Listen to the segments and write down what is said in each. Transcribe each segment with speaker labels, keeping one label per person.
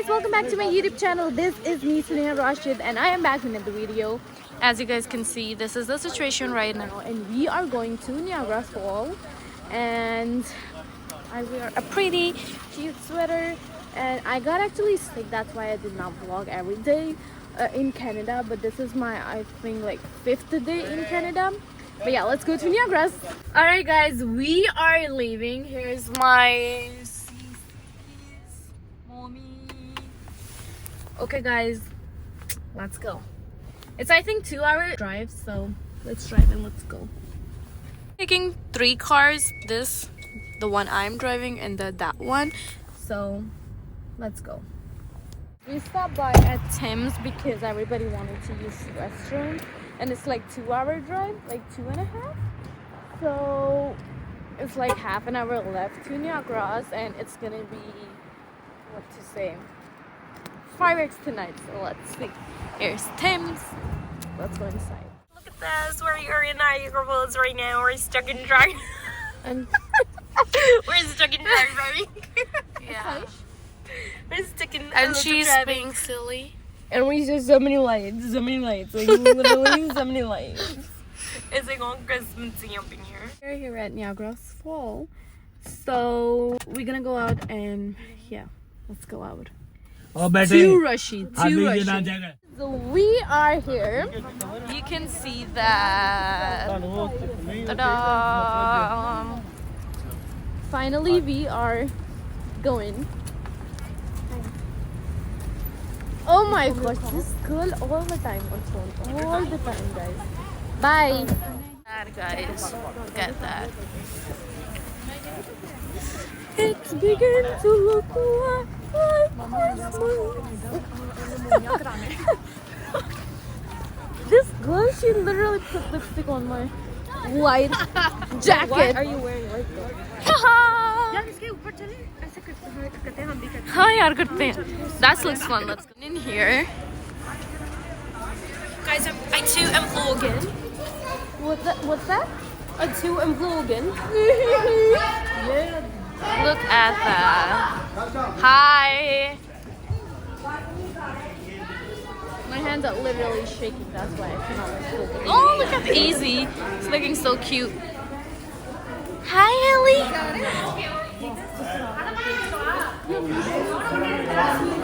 Speaker 1: guys, welcome back to my YouTube channel. This is me, Suneha Rashid, and I am back with another video. As you guys can see, this is the situation right now, and we are going to Niagara Falls. And I wear a pretty cute sweater, and I got actually sick. That's why I did not vlog every day in Canada. But this is my, I think, like 5th day in Canada. But yeah, let's go to Niagara. All right, guys, we are leaving. Here's my mommy. Okay, guys, let's go. It's, I think, 2-hour drive, so let's drive and let's go. Taking 3 cars, this, the one I'm driving, and that one. So let's go. We stopped by at Tim's because everybody wanted to use the restroom, and it's like 2-hour drive, like 2.5. So it's like half an hour left to Niagara, and it's gonna be, what to say, fireworks tonight. So let's see. Here's Tim's. Let's go inside.
Speaker 2: Look at this. We're in Niagara Falls right now. We're stuck in dry.
Speaker 1: And
Speaker 2: we're stuck in dry.
Speaker 1: yeah.
Speaker 2: We're stuck in.
Speaker 1: And she's being silly.
Speaker 2: And we see so many lights. Like literally so many lights. It's like on Christmas up in here.
Speaker 1: We're here at Niagara Falls. So we're gonna go out and yeah, let's go out. Too rushy. So we are here. You can see that. Ta-da! Finally, we are going. Oh my gosh, this girl all the time on phone. All the time, guys. Bye. That, guys. Look at that. It's beginning to look like this girl, she literally put lipstick on my white jacket.
Speaker 2: What are you wearing right
Speaker 1: That looks fun. Let's go in here.
Speaker 2: Guys, I too am vlogging.
Speaker 1: What's that?
Speaker 2: I too am vlogging.
Speaker 1: Yeah. Look at that. Hi. My hands are literally shaking. That's why I cannot let go. Oh, look at Easy. It's looking so cute. Hi, Ellie.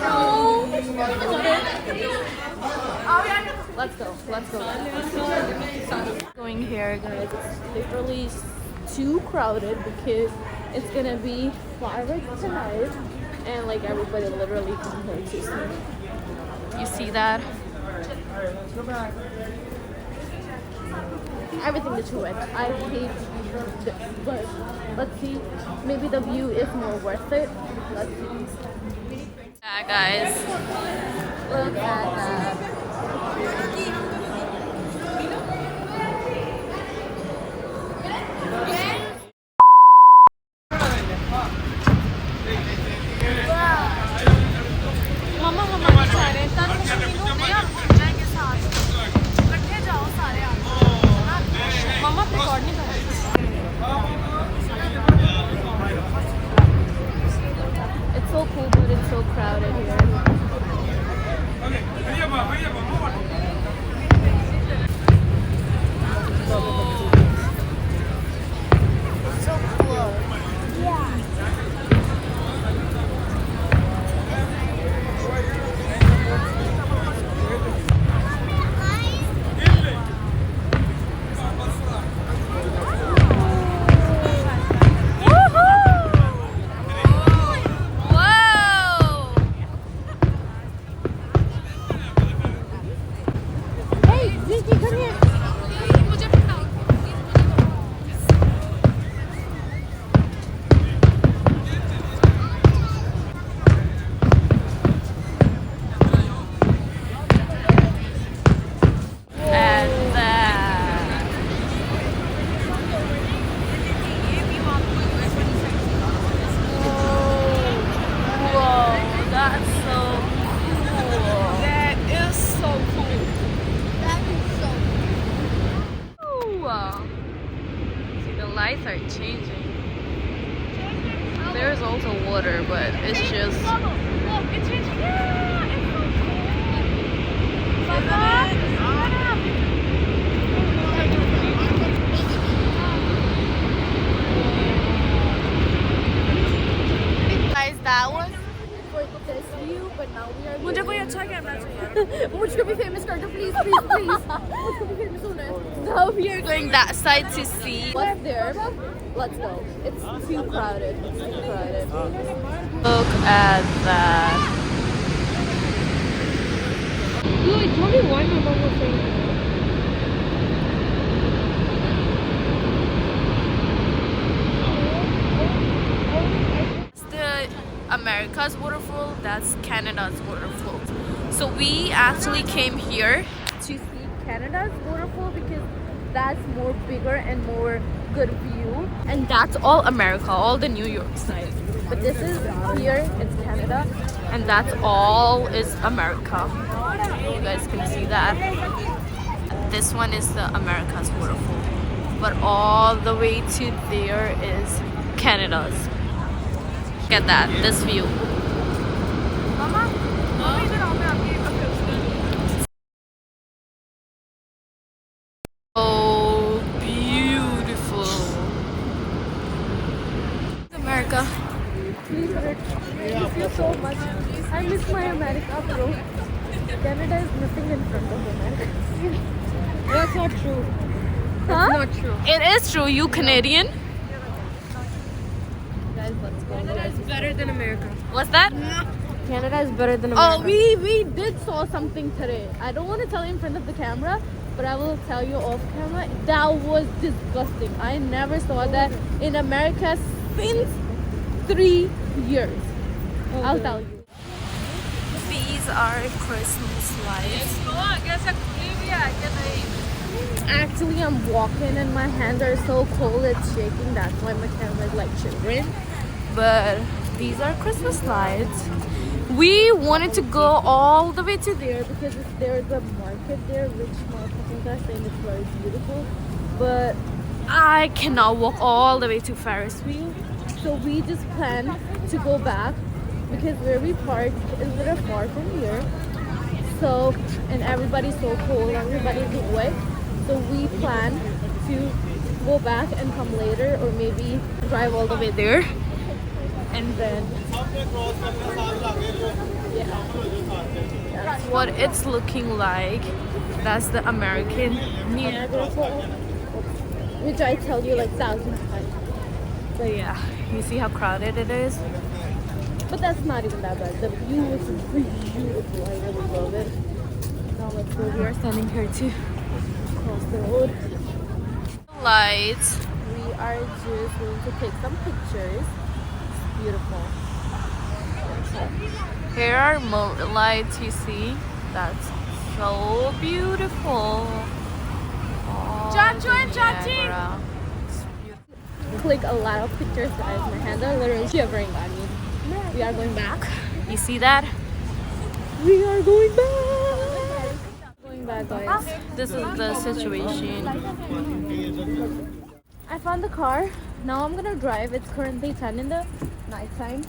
Speaker 1: Oh. Let's go. Let's go. Going here, guys. It's literally too crowded because it's gonna be fireworks tonight, and like everybody literally come here to see. You see that? Everything is too wet. I hate this, but let's see. Maybe the view is more worth it. Let's see. Yeah, guys. Look at that. It's so cool, but it's so crowded here. It's so cool. Yeah. Lights are changing. There's also water, but it's just view, but now we are.
Speaker 2: मुझे कोई अच्छा camera चाहिए.
Speaker 1: मुझको भी famous कर दो, please, please, please. मुझको भी famous होना है. Now we are going that side to see what's there. Let's go. It's too crowded. It's too crowded. Look at that.
Speaker 2: Dude, tell me why my mom was saying that.
Speaker 1: America's waterfall, that's Canada's waterfall. So we actually came here to see Canada's waterfall because that's more bigger and more good view, and that's all America, all the New York side. But this is here, it's Canada, and that's all is America. You guys can see that. This one is the America's waterfall, but all the way to there is Canada's. Look at that, this view. Oh, beautiful. America. Thank you so much. I miss my America, bro. Canada is nothing in front of America.
Speaker 2: That's not true.
Speaker 1: Huh?
Speaker 2: Not true.
Speaker 1: It is true, you Canadian.
Speaker 2: Guys, let's go. Canada is better than America.
Speaker 1: What's that?
Speaker 2: Canada is better than America.
Speaker 1: Oh, we did saw something today. I don't want to tell you in front of the camera, but I will tell you off camera. That was disgusting. I never saw that in America since 3 years.
Speaker 2: Okay.
Speaker 1: I'll tell you. These are Christmas lights. Actually, I'm walking and my hands are so cold it's shaking. That's why my camera is like shivering. But these are Christmas lights. We wanted to go all the way to there because there's a market there, which my cousins are saying is very beautiful. But I cannot walk all the way to Ferris wheel. So we just plan to go back because where we parked is a little far from here. So, and everybody's so cold, everybody's wet. So we plan to go back and come later, or maybe drive all the way there. And then, yeah, that's what it's looking like. That's the American Niagara Falls, which I tell you like 1,000 times. But yeah, you see how crowded it is? But that's not even that bad. The view is beautiful. I really love it. Now let's go. We are standing here to cross the road. Lights. We are just going to take some pictures. It's beautiful. Here are more lights, you see. That's so beautiful. Oh, Niagara. Click a lot of pictures, guys. My hands are literally shivering. I mean, we are going back. You see that? We are going back. Going back, guys. This is the situation. I found the car. Now I'm gonna drive. It's currently 10 in the nighttime,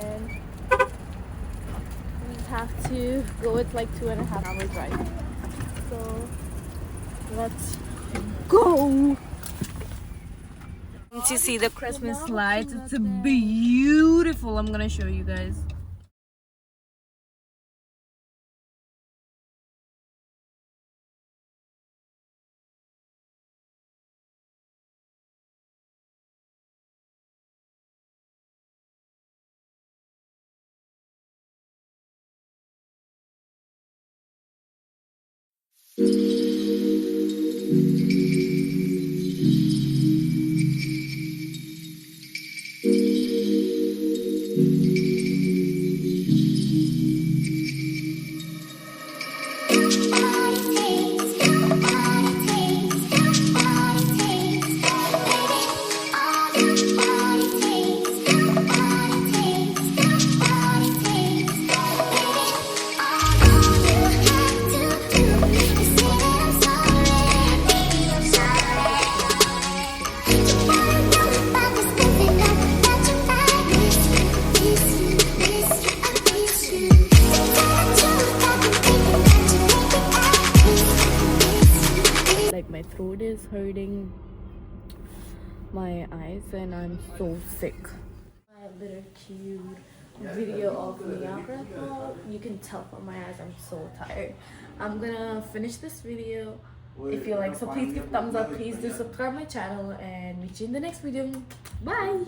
Speaker 1: and we have to go. It's like 2.5 hour drive. So let's go. To see the Christmas lights, it's beautiful. I'm gonna show you guys. My throat is hurting, my eyes, and I'm so sick. My little cute video of Niagara Falls. You can tell from my eyes I'm so tired. I'm gonna finish this video if you like, so please give thumbs up, please do subscribe my channel, and meet you in the next video. Bye.